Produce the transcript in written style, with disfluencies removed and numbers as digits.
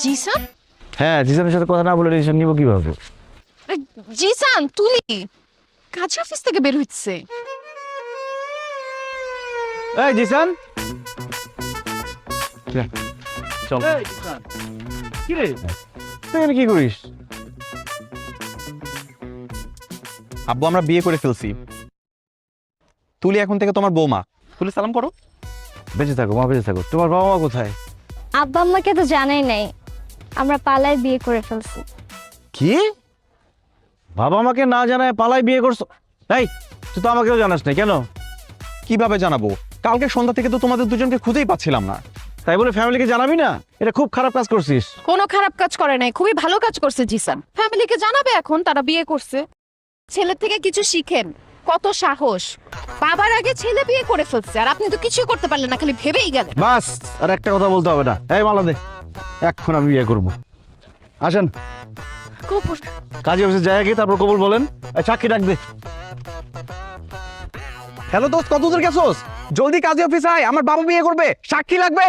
জিসান? হ্যাঁ, জিসানের সাথে কথা না বলে ডিসিশন নিব কিভাবে? জিসান তুলি কাজ অফিস থেকে বের হচ্ছে। এই জিসান, চল। কি রে, তুই এখানে কি করিস? আব্বু আমরা বিয়ে করে ফেলছি। তুলি এখন থেকে তোমার বৌমা। তুলি সালাম করো। বেঁচে থাকো মা, বেঁচে থাকো। তোমার বাবা মা কোথায়? আব্বা আম্মাকে তো জানাই নাই আমরা পালায় বিয়ে করে ফেলছি। কি, বাবা মাকে না জানায় পালাই বিয়ে করছো? এই, তুই তো আমাকেও জানাস না কেন? কিভাবে জানাবো? কালকে সন্ধ্যা থেকে তো তোমাদের দুজনকে খুঁজেই পাচ্ছিলাম না। তাই বলে ফ্যামিলিকে জানাবি না? এটা খুব খারাপ কাজ করছিস। কোনো খারাপ কাজ করে নাই, খুবই ভালো কাজ করছে জিসান। ফ্যামিলিকে জানাবে এখন তারা বিয়ে করছে। ছেলে থেকে কিছু শিখেন, কত সাহস। বাবার আগে ছেলে বিয়ে করে ফেলছে আর আপনি তো কিছুই করতে পারলেন না, খালি ভেবেই গেলেন। বাস, আর একটা কথা বলতে হবে না। এই মালা দে, এখন আমি বিয়ে করবো। আসেন কপুর, কাজী অফিসে যায় গিয়ে তারপর কবুল বলেন। এই সাক্ষী ডাক দে। হ্যালো দোস্ত, কত দূর গেছোস? জলদি কাজী অফিস আয়, আমার বাবা বিয়ে করবে, সাক্ষী লাগবে।